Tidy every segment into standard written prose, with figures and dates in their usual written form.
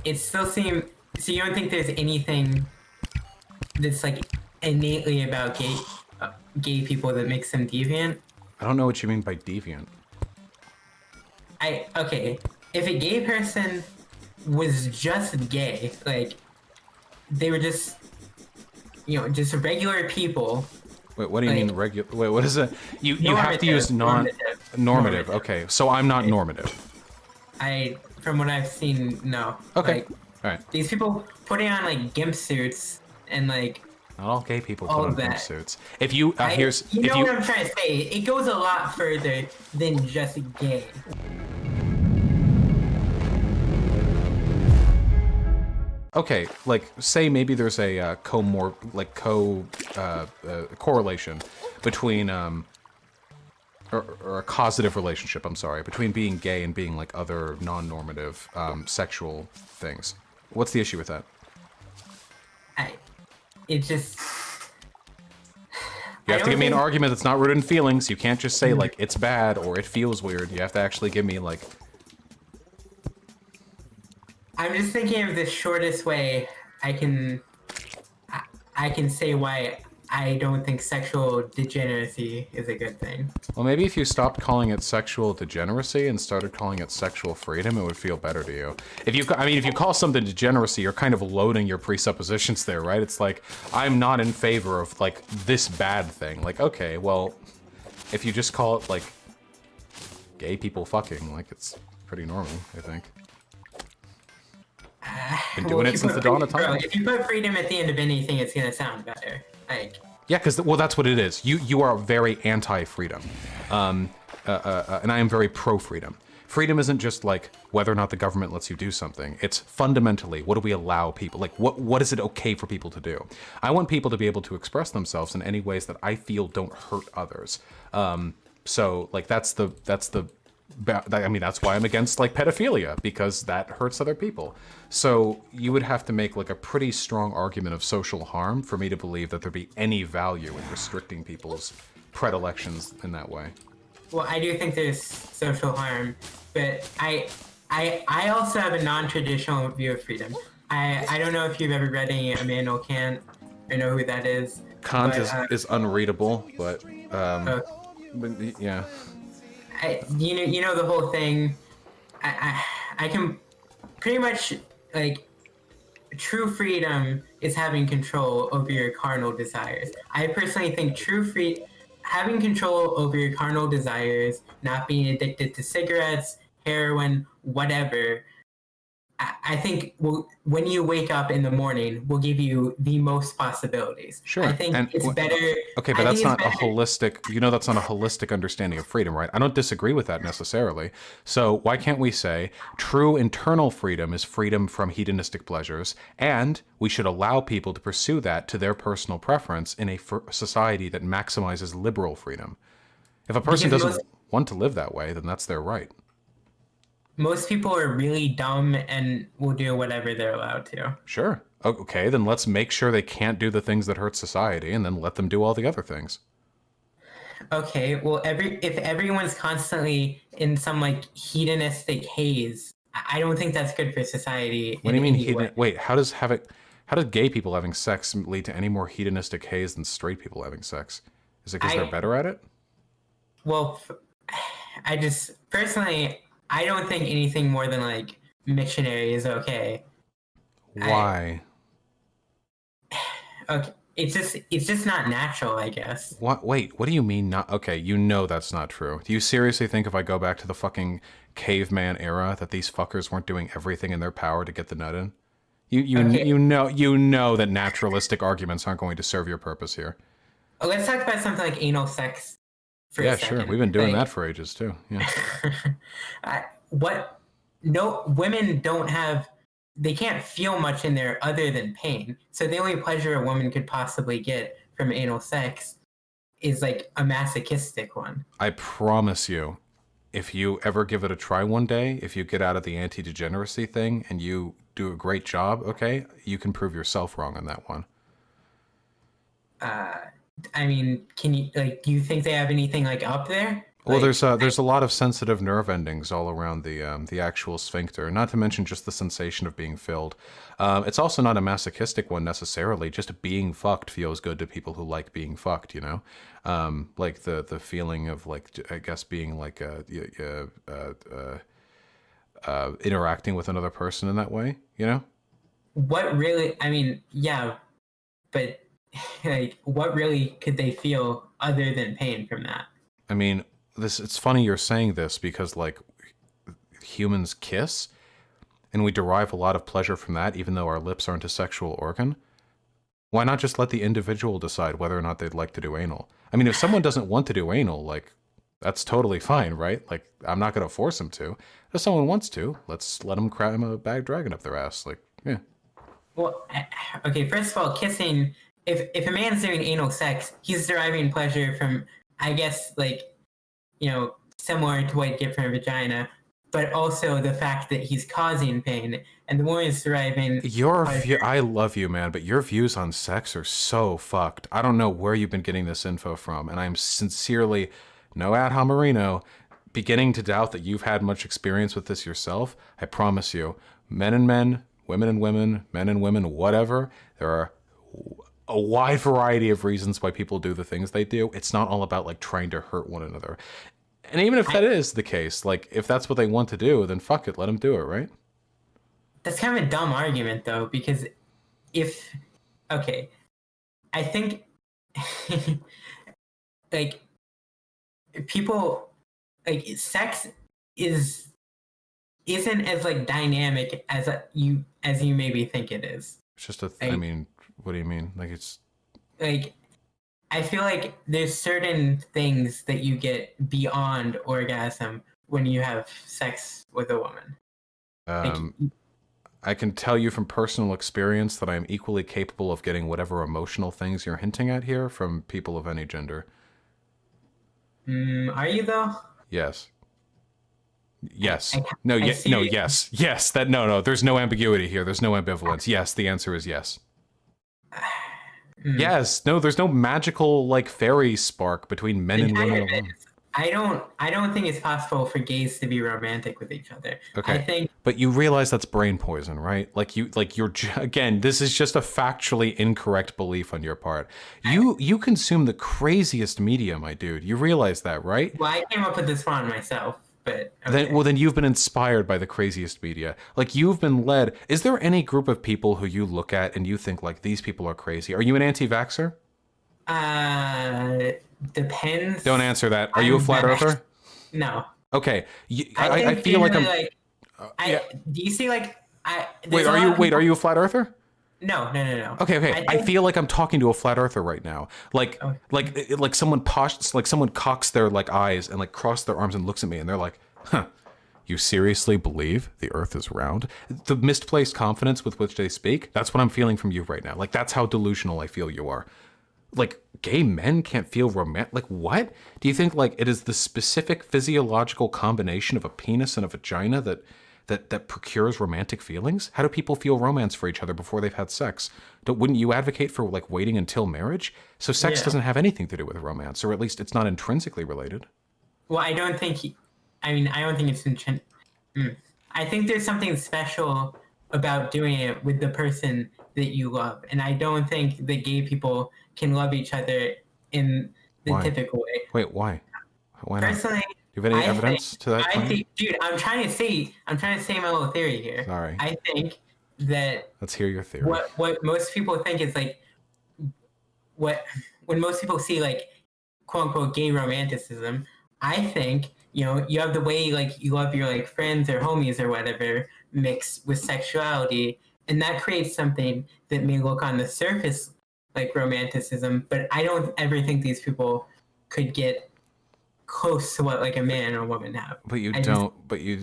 it still seems. So you don't think there's anything that's like innately about gay people that makes them deviant? I don't know what you mean by deviant. Okay. If a gay person was just gay, like they were just, just regular people. Wait, what do you mean regular? Wait, what is it? You have to use normative. Okay, so I'm not normative. From what I've seen, no. Okay. All right. These people putting on like gimp suits and like. Not all gay people put on gimp suits. If you what I'm trying to say. It goes a lot further than just gay. Okay, like say maybe there's a correlation between or a causative relationship. I'm sorry, between being gay and being like other non-normative sexual things. What's the issue with that? It just. You have to give me an argument that's not rooted in feelings. You can't just say like it's bad or it feels weird. You have to actually give me like. I'm just thinking of the shortest way I can say why I don't think sexual degeneracy is a good thing. Well, maybe if you stopped calling it sexual degeneracy and started calling it sexual freedom, it would feel better to you. If you call something degeneracy, you're kind of loading your presuppositions there, right? It's like, I'm not in favor of like this bad thing. Like, okay, well, if you just call it like gay people fucking, like it's pretty normal, I think. Been doing it since the dawn of time. If you put freedom at the end of anything, it's gonna sound better. Like. Yeah, because that's what it is. You are very anti-freedom, and I am very pro-freedom. Freedom isn't just like whether or not the government lets you do something. It's fundamentally, what do we allow people? Like, what is it okay for people to do? I want people to be able to express themselves in any ways that I feel don't hurt others. So like that's why I'm against like pedophilia, because that hurts other people. So you would have to make like a pretty strong argument of social harm for me to believe that there'd be any value in restricting people's predilections in that way. Well, I do think there's social harm, but I also have a non-traditional view of freedom. I don't know if you've ever read any Immanuel Kant or know who that is. Kant is unreadable, but yeah. You know the whole thing. I can pretty much like true freedom is having control over your carnal desires. I personally think having control over your carnal desires, not being addicted to cigarettes, heroin, whatever. I think when you wake up in the morning, will give you the most possibilities. Sure. I think it's better. Okay, but that's not a holistic. That's not a holistic understanding of freedom, right? I don't disagree with that necessarily. So why can't we say true internal freedom is freedom from hedonistic pleasures, and we should allow people to pursue that to their personal preference in a society that maximizes liberal freedom? If a person doesn't want to live that way, then that's their right. Most people are really dumb and will do whatever they're allowed to. Sure. Okay, then let's make sure they can't do the things that hurt society, and then let them do all the other things. Okay, well, if everyone's constantly in some like hedonistic haze, I don't think that's good for society. What do you mean Wait, how does gay people having sex lead to any more hedonistic haze than straight people having sex? Is it because they're better at it? Well, I just personally. I don't think anything more than like missionary is okay. Why? Okay, it's just not natural, I guess. What? Wait, what do you mean not? Okay, that's not true. Do you seriously think if I go back to the fucking caveman era that these fuckers weren't doing everything in their power to get the nut in? You know that naturalistic arguments aren't going to serve your purpose here. Let's talk about something like anal sex. Yeah, sure. We've been doing that for ages too. Yeah. Women they can't feel much in there other than pain. So the only pleasure a woman could possibly get from anal sex is like a masochistic one. I promise you, if you ever give it a try one day, if you get out of the anti-degeneracy thing and you do a great job, okay, you can prove yourself wrong on that one. I mean, do you think they have anything like up there? Well, Like, there's a lot of sensitive nerve endings all around the actual sphincter. Not to mention just the sensation of being filled. It's also not a masochistic one necessarily. Just being fucked feels good to people who like being fucked. You know, like the feeling of like I guess being like interacting with another person in that way. You know. what really? I mean, yeah, but like, what really could they feel other than pain from that? I mean, it's funny you're saying this because like humans kiss and we derive a lot of pleasure from that even though our lips aren't a sexual organ. Why not just let the individual decide whether or not they'd like to do anal? I mean, if someone doesn't want to do anal, like that's totally fine, right? Like I'm not going to force them to. If someone wants to, let's let them cram a bag dragon up their ass. Like, yeah. Well, okay. First of all, kissing. If a man's doing anal sex, he's deriving pleasure from, I guess, like, similar to what you get from a vagina, but also the fact that he's causing pain, and the woman's deriving. I love you, man, but your views on sex are so fucked. I don't know where you've been getting this info from, and I'm sincerely, no ad homarino, beginning to doubt that you've had much experience with this yourself. I promise you, men and men, women and women, men and women, whatever, there are a wide variety of reasons why people do the things they do. It's not all about like trying to hurt one another. And even if that is the case, like if that's what they want to do, then fuck it, let them do it, right? That's kind of a dumb argument though, because okay, I think like people like sex isn't as like dynamic as you maybe think it is. It's just I mean, what do you mean? Like it's like I feel like there's certain things that you get beyond orgasm when you have sex with a woman. I can tell you from personal experience that I am equally capable of getting whatever emotional things you're hinting at here from people of any gender. Are you though? Yes. Yes. No. Yes. Yes. No. There's no ambiguity here. There's no ambivalence. Yes. The answer is yes. Yes. No. There's no magical like fairy spark between men and women alone. I don't think it's possible for gays to be romantic with each other. Okay. But you realize that's brain poison, right? You're again, this is just a factually incorrect belief on your part. You consume the craziest media, my dude. You realize that, right? Well, I came up with this one myself, but okay. Then you've been inspired by the craziest media. Like you've been led. Is there any group of people who you look at and you think like these people are crazy? Are you an anti-vaxxer? Depends. Don't answer that. Are you a flat earther? No. Okay. I feel like I'm. Do you see like Wait, are you a flat earther? No. Okay. I feel like I'm talking to a flat earther right now. Like someone someone cocks their like eyes and like cross their arms and looks at me and they're like, "Huh, you seriously believe the Earth is round?" The misplaced confidence with which they speak. That's what I'm feeling from you right now. Like that's how delusional I feel you are. Like gay men can't feel romantic. Like what? Do you think like it is the specific physiological combination of a penis and a vagina that procures romantic feelings? How do people feel romance for each other before they've had sex? Wouldn't you advocate for like waiting until marriage? So sex doesn't have anything to do with romance, or at least it's not intrinsically related. Well, I don't think it's I think there's something special about doing it with the person that you love, and I don't think that gay people can love each other in the typical way. Wait, why? Why not? Personally, do you have any evidence to that claim? Dude, I'm trying to say my little theory here. Sorry. I think that let's hear your theory. What most people think is like when most people see like quote unquote gay romanticism, I think you have the way like you love your like friends or homies or whatever mixed with sexuality, and that creates something that may look on the surface like romanticism, but I don't ever think these people could get close to what like a man or a woman have. But you don't. But you.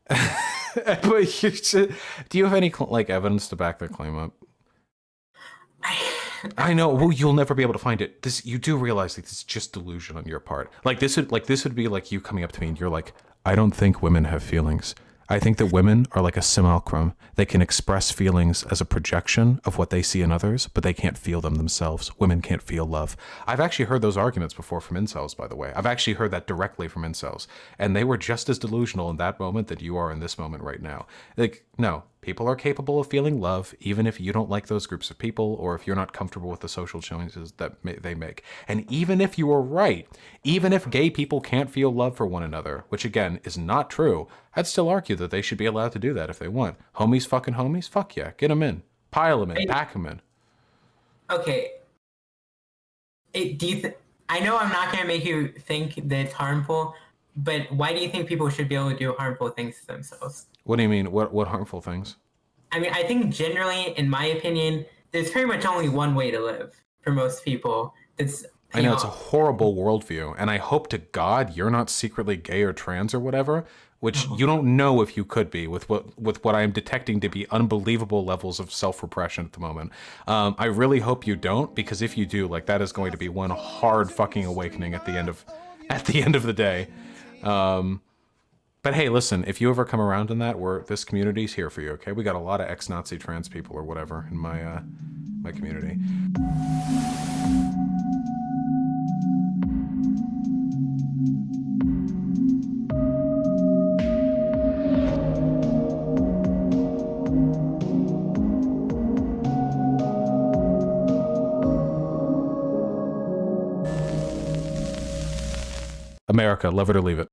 But you. Do you have any like evidence to back that claim up? I know. Well, you'll never be able to find it. You do realize that this is just delusion on your part. This would be like you coming up to me and you're like, "I don't think women have feelings. I think that women are like a simulacrum. They can express feelings as a projection of what they see in others, but they can't feel them themselves. Women can't feel love. I've actually heard those arguments before from incels, by the way. I've actually heard that directly from incels. And they were just as delusional in that moment that you are in this moment right now. Like, no, people are capable of feeling love, even if you don't like those groups of people or if you're not comfortable with the social choices that they make. And even if you are right, even if gay people can't feel love for one another, which again is not true, I'd still argue that they should be allowed to do that if they want. Homies fucking homies? Fuck yeah. Get them in. Pile them in. Pack them in. Okay. I know I'm not going to make you think that it's harmful, but why do you think people should be able to do harmful things to themselves? What do you mean? What harmful things? I mean, I think generally, in my opinion, there's pretty much only one way to live for most people. I know it's a horrible worldview, and I hope to God you're not secretly gay or trans or whatever, which you don't know if you could be with what I am detecting to be unbelievable levels of self-repression at the moment. I really hope you don't, because if you do, like, that is going to be one hard fucking awakening at the end of the day. But hey, listen, if you ever come around in that, this community's here for you, okay? We got a lot of ex-Nazi trans people or whatever in my community. America, love it or leave it.